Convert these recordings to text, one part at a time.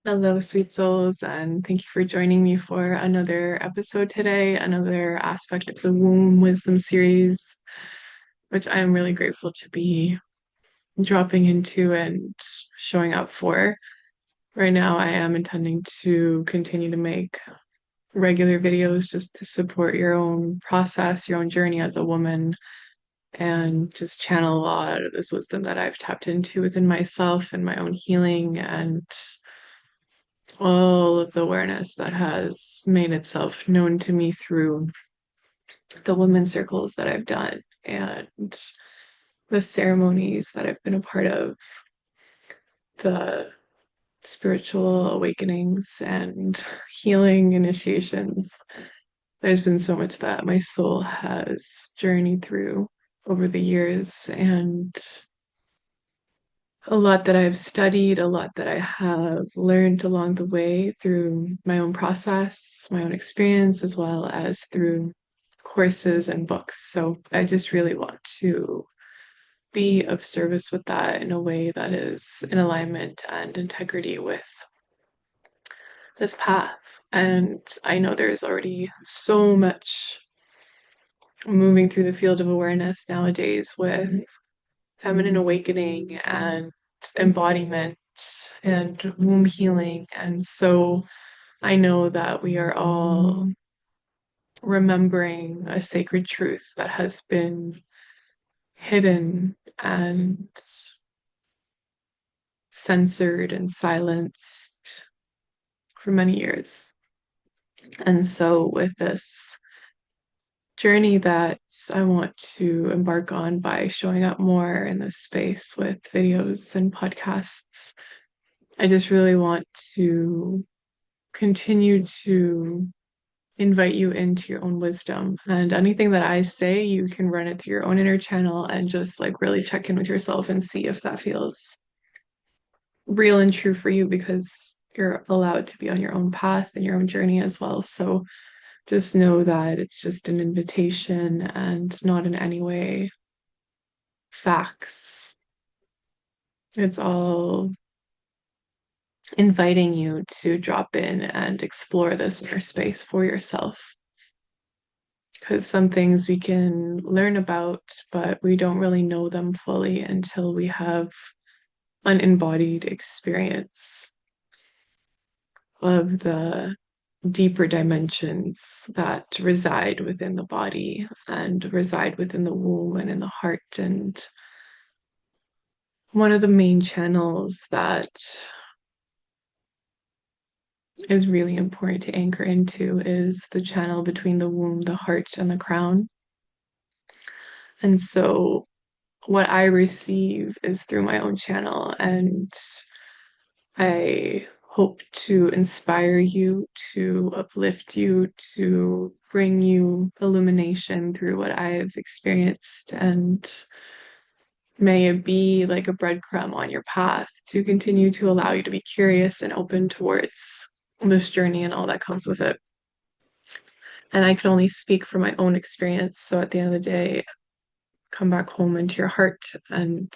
Hello, sweet souls, and thank you for joining me for another episode today, another aspect of the womb wisdom series, which I am really grateful to be dropping into and showing up for. Right now, I am intending to continue to make regular videos just to support your own process, your own journey as a woman, and just channel a lot of this wisdom that I've tapped into within myself and my own healing and all of the awareness that has made itself known to me through the women's circles that I've done and the ceremonies that I've been a part of, the spiritual awakenings and healing initiations. There's been so much that my soul has journeyed through over the years, and a lot that I've studied, a lot that I have learned along the way through my own process, my own experience, as well as through courses and books. So I just really want to be of service with that in a way that is in alignment and integrity with this path. And I know there's already so much moving through the field of awareness nowadays with feminine awakening and embodiment and womb healing. And so I know that we are all remembering a sacred truth that has been hidden and censored and silenced for many years. And so, with this journey that I want to embark on by showing up more in this space with videos and podcasts, I just really want to continue to invite you into your own wisdom. And anything that I say, you can run it through your own inner channel and just like really check in with yourself and see if that feels real and true for you because you're allowed to be on your own path and your own journey as well. So just know that it's just an invitation and not in any way facts. It's all inviting you to drop in and explore this inner space for yourself. Because some things we can learn about, but we don't really know them fully until we have an embodied experience of the deeper dimensions that reside within the body and reside within the womb and in the heart. And one of the main channels that is really important to anchor into is the channel between the womb, the heart, and the crown. And so what I receive is through my own channel, and I hope to inspire you, to uplift you, to bring you illumination through what I've experienced. And may it be like a breadcrumb on your path to continue to allow you to be curious and open towards this journey and all that comes with it. And I can only speak from my own experience. So at the end of the day, come back home into your heart and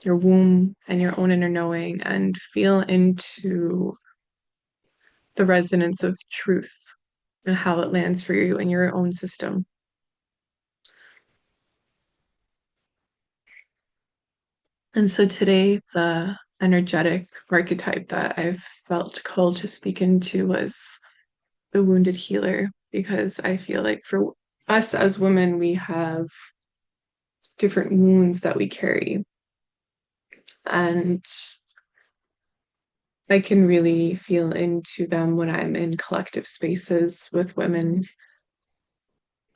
your womb and your own inner knowing and feel into the resonance of truth and how it lands for you in your own system. And so today, the energetic archetype that I've felt called to speak into was the wounded healer, because I feel like for us as women, we have different wounds that we carry. And I can really feel into them when I'm in collective spaces with women.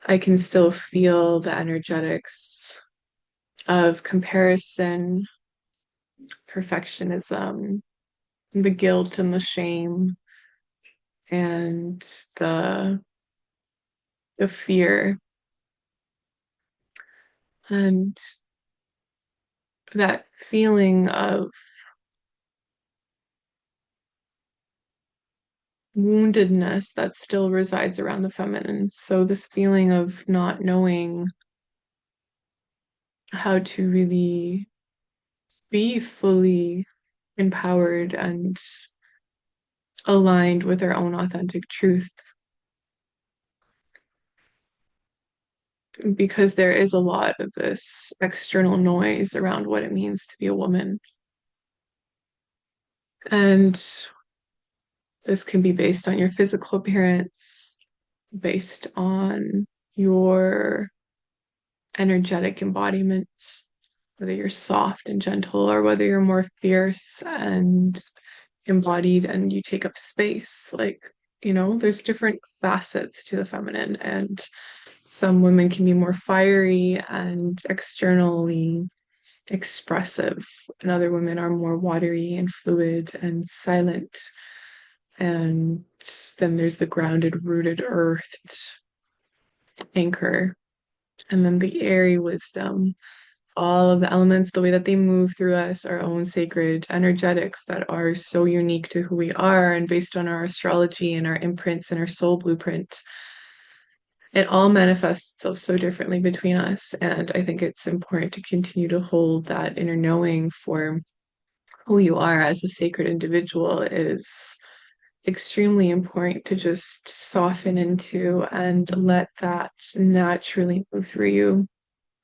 I can still feel the energetics of comparison, perfectionism, the guilt and the shame, and the the fear, and that feeling of woundedness that still resides around the feminine. So this feeling of not knowing how to really be fully empowered and aligned with our own authentic truth, because there is a lot of this external noise around what it means to be a woman. And this can be based on your physical appearance, based on your energetic embodiment, whether you're soft and gentle or whether you're more fierce and embodied and you take up space. There's different facets to the feminine, and some women can be more fiery and externally expressive, and other women are more watery and fluid and silent. And then there's the grounded, rooted, earthed anchor, and then the airy wisdom. All of the elements, the way that they move through us, our own sacred energetics that are so unique to who we are and based on our astrology and our imprints and our soul blueprint. It all manifests itself so differently between us. And I think it's important to continue to hold that inner knowing for who you are as a sacred individual is extremely important to just soften into and let that naturally move through you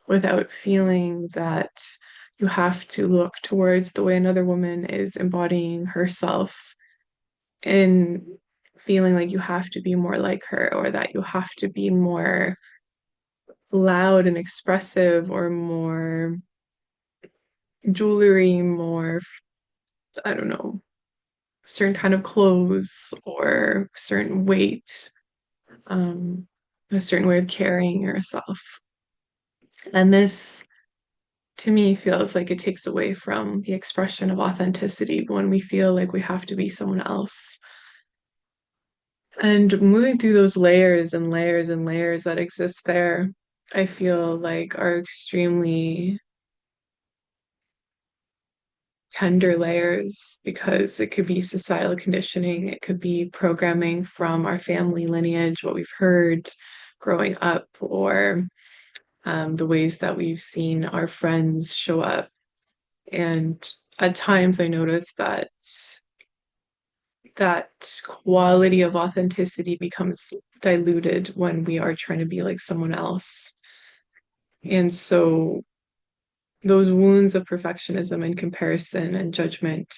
without feeling that you have to look towards the way another woman is embodying herself and feeling like you have to be more like her or that you have to be more loud and expressive or more jewelry, more, I don't know, certain kind of clothes or certain weight, um, a certain way of carrying yourself. And this, to me, feels like it takes away from the expression of authenticity when we feel like we have to be someone else. And moving through those layers and layers and layers that exist there, I feel like are extremely tender layers because it could be societal conditioning, it could be programming from our family lineage, what we've heard growing up, or the ways that we've seen our friends show up. And at times I notice that quality of authenticity becomes diluted when we are trying to be like someone else. And so those wounds of perfectionism and comparison and judgment,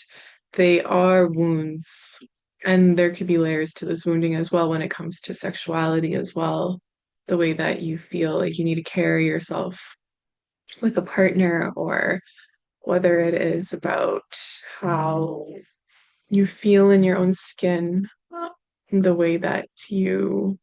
they are wounds. And there could be layers to this wounding as well when it comes to sexuality as well. The way that you feel like you need to carry yourself with a partner, or whether it is about how you feel in your own skin, the way that you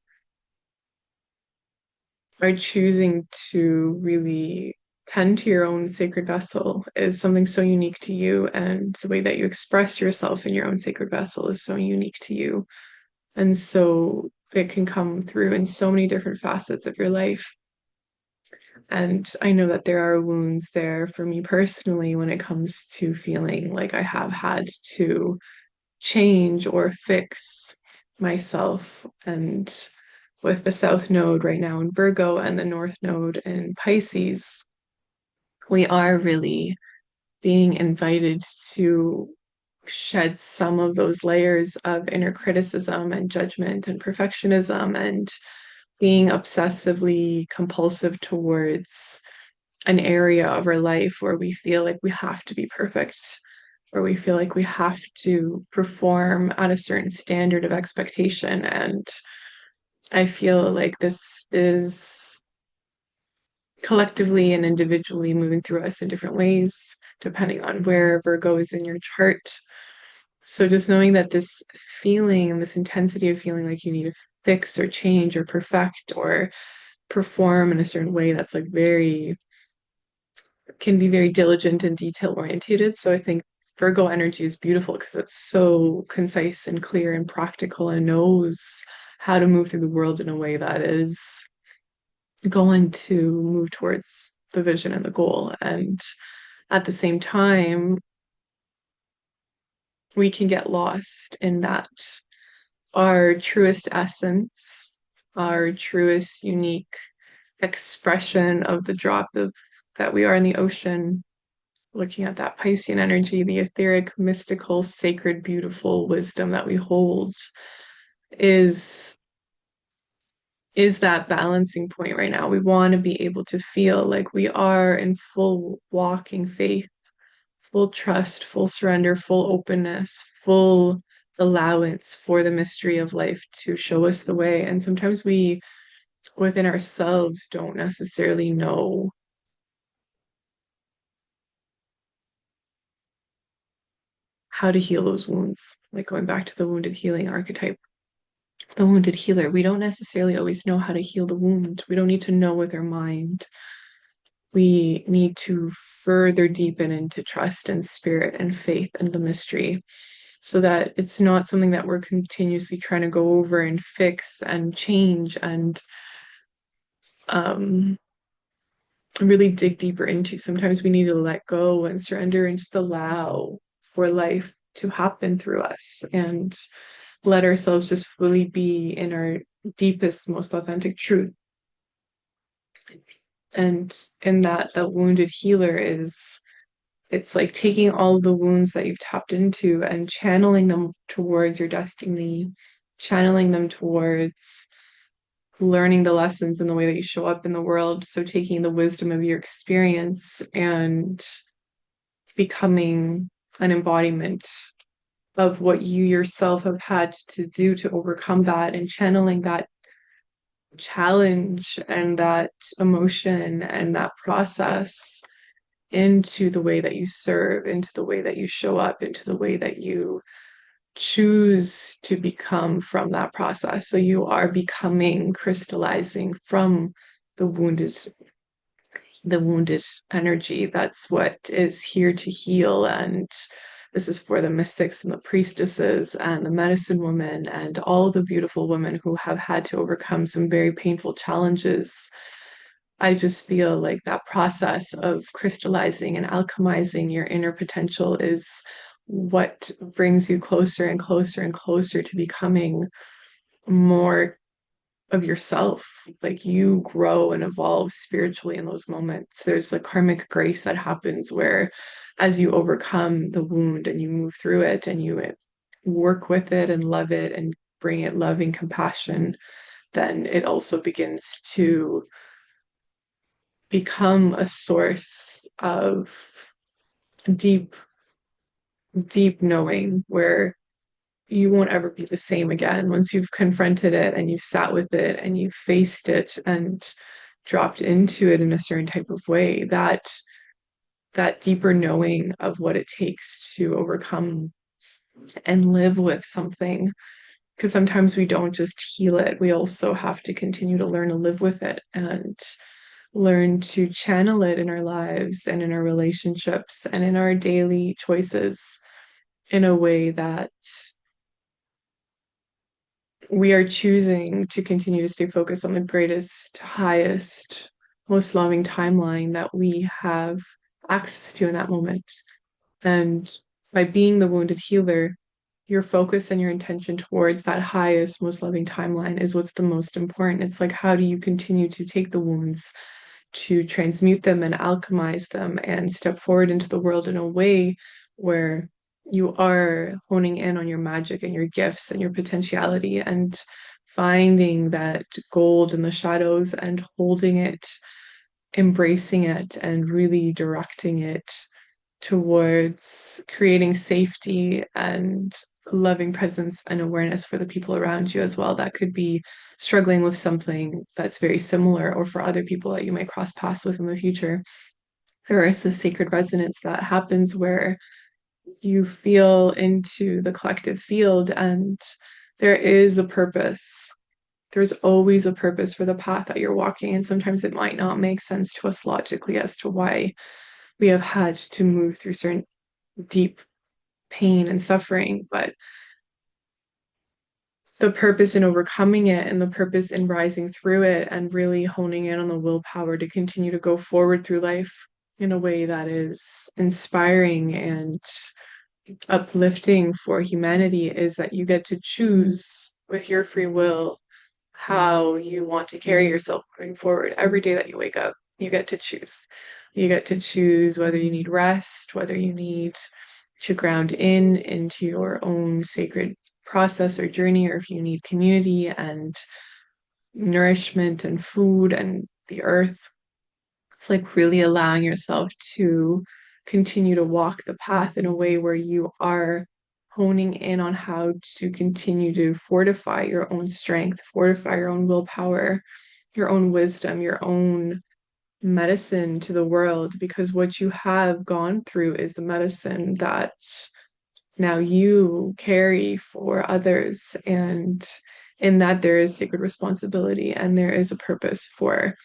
are choosing to really tend to your own sacred vessel is something so unique to you, and the way that you express yourself in your own sacred vessel is so unique to you. And so it can come through in so many different facets of your life. And I know that there are wounds there for me personally when it comes to feeling like I have had to change or fix myself. And with the South Node right now in Virgo and the North Node in Pisces, we are really being invited to shed some of those layers of inner criticism and judgment and perfectionism and being obsessively compulsive towards an area of our life where we feel like we have to be perfect, where we feel like we have to perform at a certain standard of expectation. And I feel like this is collectively and individually moving through us in different ways, depending on where Virgo is in your chart. So just knowing that this feeling and this intensity of feeling like you need to fix or change or perfect or perform in a certain way that's like very can be very diligent and detail orientated. So I think Virgo energy is beautiful because it's so concise and clear and practical and knows how to move through the world in a way that is going to move towards the vision and the goal. And at the same time, we can get lost in that our truest essence, our truest unique expression of the drop of that we are in the ocean looking at that Piscean energy, the etheric, mystical, sacred, beautiful wisdom that we hold is is that balancing point right now. We want to be able to feel like we are in full walking faith, full trust, full surrender, full openness, full allowance for the mystery of life to show us the way. And sometimes we, within ourselves, don't necessarily know how to heal those wounds. Like going back to the wounded healing archetype, the wounded healer, we don't necessarily always know how to heal the wound. We don't need to know with our mind. We need to further deepen into trust and spirit and faith and the mystery so that it's not something that we're continuously trying to go over and fix and change and um, really dig deeper into. Sometimes we need to let go and surrender and just allow for life to happen through us and let ourselves just fully be in our deepest, most authentic truth. And in that, the wounded healer is it's like taking all the wounds that you've tapped into and channeling them towards your destiny, channeling them towards learning the lessons in the way that you show up in the world. So taking the wisdom of your experience and becoming an embodiment of what you yourself have had to do to overcome that and channeling that challenge and that emotion and that process into the way that you serve, into the way that you show up, into the way that you choose to become from that process. So you are becoming, crystallizing from the wounded, the wounded energy. That's what is here to heal. And this is for the mystics and the priestesses and the medicine women and all the beautiful women who have had to overcome some very painful challenges. I just feel like that process of crystallizing and alchemizing your inner potential is what brings you closer and closer and closer to becoming more of yourself. Like you grow and evolve spiritually in those moments. There's a karmic grace that happens where as you overcome the wound and you move through it and you work with it and love it and bring it loving compassion, then it also begins to become a source of deep, deep knowing where you won't ever be the same again once you've confronted it and you sat with it and you faced it and dropped into it in a certain type of way. That deeper knowing of what it takes to overcome and live with something. Because sometimes we don't just heal it, we also have to continue to learn to live with it and learn to channel it in our lives and in our relationships and in our daily choices in a way that we are choosing to continue to stay focused on the greatest, highest, most loving timeline that we have access to in that moment. And by being the wounded healer, your focus and your intention towards that highest, most loving timeline is what's the most important. It's like, how do you continue to take the wounds, to transmute them and alchemize them and step forward into the world in a way where you are honing in on your magic and your gifts and your potentiality and finding that gold in the shadows and holding it, embracing it, and really directing it towards creating safety and loving presence and awareness for the people around you as well that could be struggling with something that's very similar, or for other people that you might cross paths with in the future. There is this sacred resonance that happens where you feel into the collective field and there is a purpose. There's always a purpose for the path that you're walking, and sometimes it might not make sense to us logically as to why we have had to move through certain deep pain and suffering, but the purpose in overcoming it and the purpose in rising through it and really honing in on the willpower to continue to go forward through life in a way that is inspiring and uplifting for humanity is that you get to choose with your free will how you want to carry yourself moving forward. Every day that you wake up, you get to choose. You get to choose whether you need rest, whether you need to ground into your own sacred process or journey, or if you need community and nourishment and food and the earth. It's like really allowing yourself to continue to walk the path in a way where you are honing in on how to continue to fortify your own strength, fortify your own willpower, your own wisdom, your own medicine to the world, because what you have gone through is the medicine that now you carry for others. And in that, there is sacred responsibility and there is a purpose for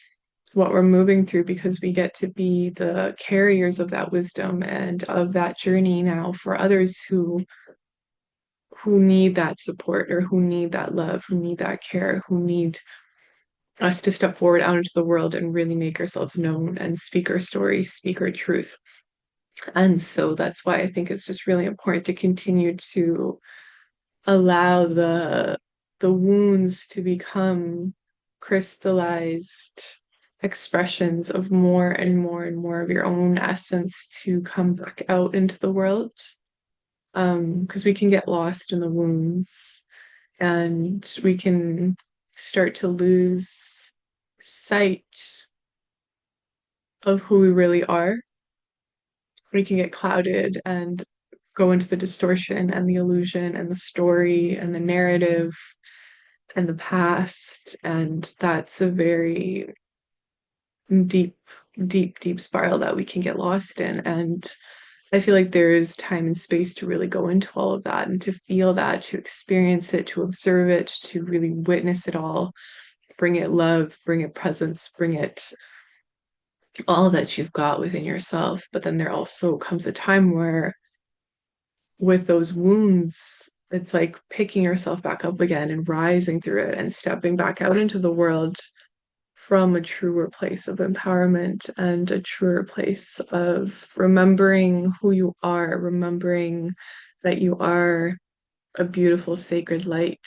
what we're moving through, because we get to be the carriers of that wisdom and of that journey now for others who need that support or who need that love, who need that care, who need us to step forward out into the world and really make ourselves known and speak our story, speak our truth. And so that's why I think it's just really important to continue to allow the wounds to become crystallized expressions of more and more and more of your own essence to come back out into the world. Because we can get lost in the wounds and we can start to lose sight of who we really are. We can get clouded and go into the distortion and the illusion and the story and the narrative and the past. And that's a very deep, deep spiral that we can get lost in. And I feel like there is time and space to really go into all of that and to feel that, to experience it, to observe it, to really witness it all, bring it love, bring it presence, bring it all that you've got within yourself. But then there also comes a time where, with those wounds, it's like picking yourself back up again and rising through it and stepping back out into the world from a truer place of empowerment and a truer place of remembering who you are, remembering that you are a beautiful sacred light.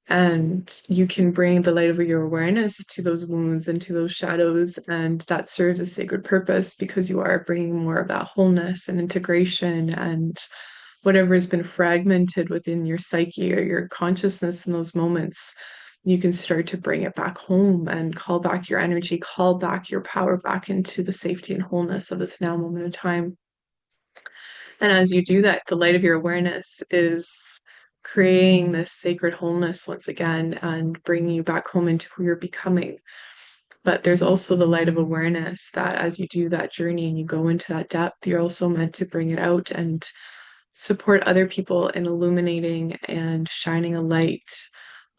And you can bring the light of your awareness to those wounds and to those shadows, and that serves a sacred purpose because you are bringing more of that wholeness and integration and whatever has been fragmented within your psyche or your consciousness in those moments. You can start to bring it back home and call back your energy, call back your power back into the safety and wholeness of this now moment of time. And as you do that, the light of your awareness is creating this sacred wholeness once again and bringing you back home into who you're becoming. But there's also the light of awareness that as you do that journey and you go into that depth, you're also meant to bring it out and support other people in illuminating and shining a light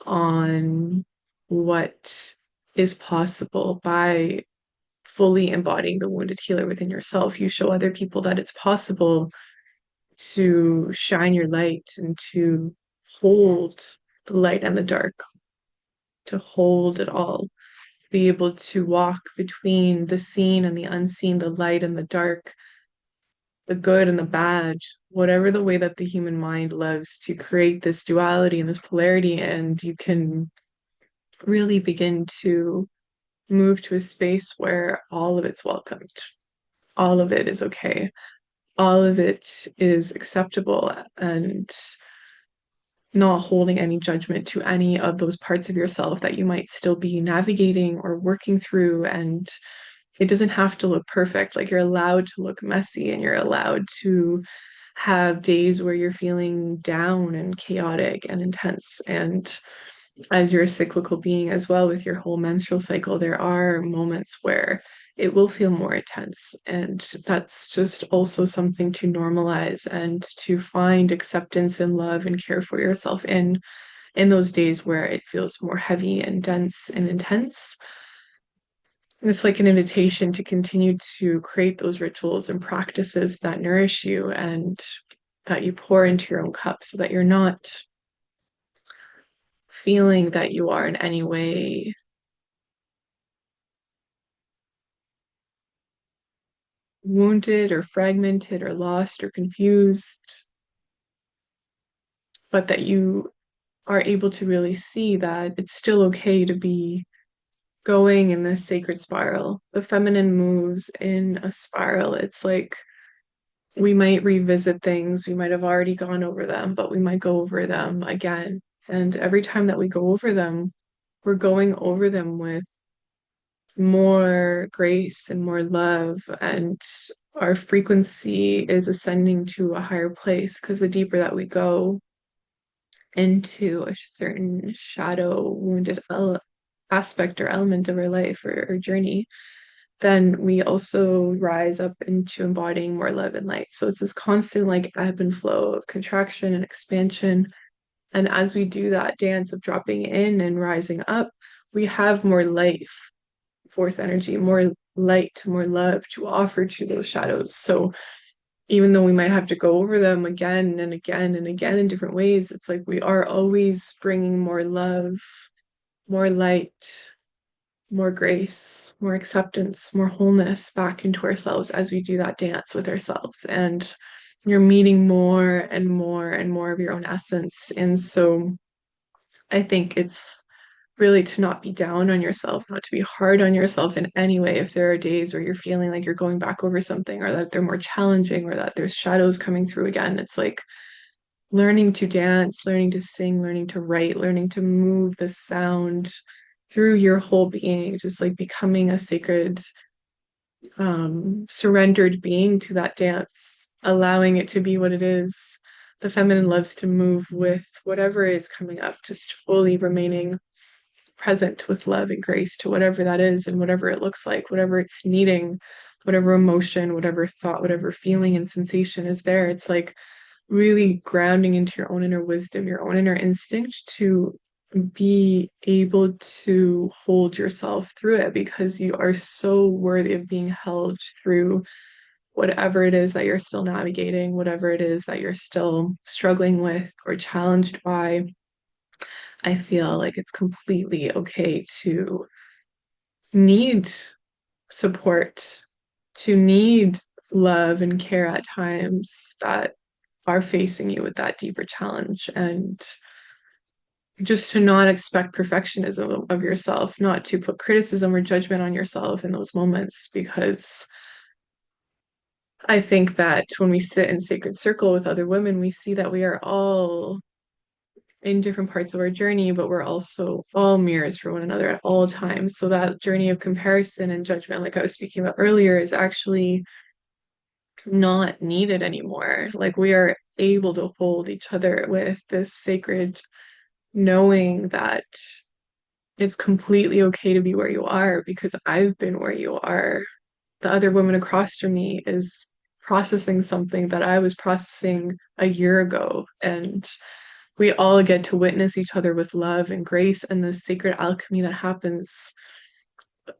on what is possible by fully embodying the wounded healer within yourself. You show other people that it's possible to shine your light and to hold the light and the dark, to hold it all, be able to walk between the seen and the unseen, the light and the dark, the good and the bad, whatever the way that the human mind loves to create this duality and this polarity. And you can really begin to move to a space where all of it's welcomed, all of it is okay, all of it is acceptable, and not holding any judgment to any of those parts of yourself that you might still be navigating or working through. And it doesn't have to look perfect. Like, you're allowed to look messy and you're allowed to have days where you're feeling down and chaotic and intense. And as you're a cyclical being as well with your whole menstrual cycle, there are moments where it will feel more intense. And that's just also something to normalize and to find acceptance and love and care for yourself in those days where it feels more heavy and dense and intense. It's like an invitation to continue to create those rituals and practices that nourish you and that you pour into your own cup so that you're not feeling that you are in any way wounded or fragmented or lost or confused, but that you are able to really see that it's still okay to be going in this sacred spiral. The feminine moves in a spiral. It's like we might revisit things, we might have already gone over them, but we might go over them again. And every time that we go over them, we're going over them with more grace and more love, and our frequency is ascending to a higher place because the deeper that we go into a certain shadow wounded aspect or element of our life or journey, then we also rise up into embodying more love and light. So it's this constant like ebb and flow of contraction and expansion. And as we do that dance of dropping in and rising up, we have more life force energy, more light, more love to offer to those shadows. So even though we might have to go over them again and again and again in different ways, it's like we are always bringing more love, more light, more grace, more acceptance, more wholeness back into ourselves as we do that dance with ourselves. And you're meeting more and more and more of your own essence. And so I think it's really to not be down on yourself, not to be hard on yourself in any way. If there are days where you're feeling like you're going back over something or that they're more challenging or that there's shadows coming through again, it's like learning to dance, learning to sing, learning to write, learning to move the sound through your whole being, just like becoming a sacred, surrendered being to that dance, allowing it to be what it is. The feminine loves to move with whatever is coming up, just fully remaining present with love and grace to whatever that is and whatever it looks like, whatever it's needing, whatever emotion, whatever thought, whatever feeling and sensation is there. It's like really grounding into your own inner wisdom, your own inner instinct to be able to hold yourself through it because you are so worthy of being held through whatever it is that you're still navigating, whatever it is that you're still struggling with or challenged by. I feel like it's completely okay to need support, to need love and care at times that are facing you with that deeper challenge, and just to not expect perfectionism of yourself, not to put criticism or judgment on yourself in those moments, because I think that when we sit in sacred circle with other women, we see that we are all in different parts of our journey, but we're also all mirrors for one another at all times. So that journey of comparison and judgment, like I was speaking about earlier, is actually not needed anymore. Like we are able to hold each other with this sacred knowing that it's completely okay to be where you are because I've been where you are. The other woman across from me is processing something that I was processing a year ago. And we all get to witness each other with love and grace and the sacred alchemy that happens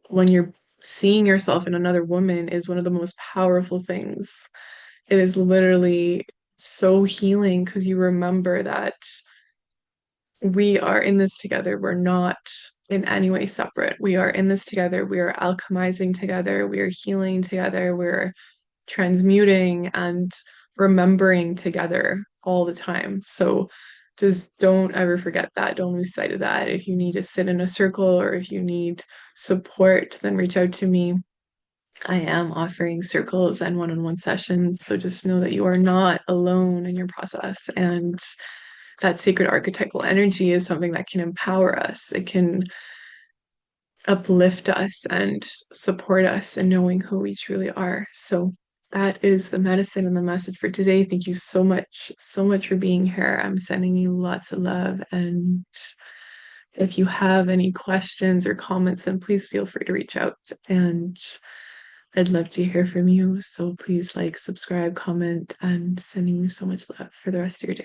when you're seeing yourself in another woman is one of the most powerful things. It is literally so healing because you remember that we are in this together. We're not in any way separate. We are in this together. We are alchemizing together. We are healing together. We're transmuting and remembering together all the time. So just don't ever forget that. Don't lose sight of that. If you need to sit in a circle or if you need support, then reach out to me. I am offering circles and one-on-one sessions. So just know that you are not alone in your process. And that sacred archetypal energy is something that can empower us. It can uplift us and support us in knowing who we truly are. So that is the medicine and the message for today. Thank you so much for being here. I'm sending you lots of love. And if you have any questions or comments, then please feel free to reach out. And I'd love to hear from you. So please like, subscribe, comment, and sending you so much love for the rest of your day.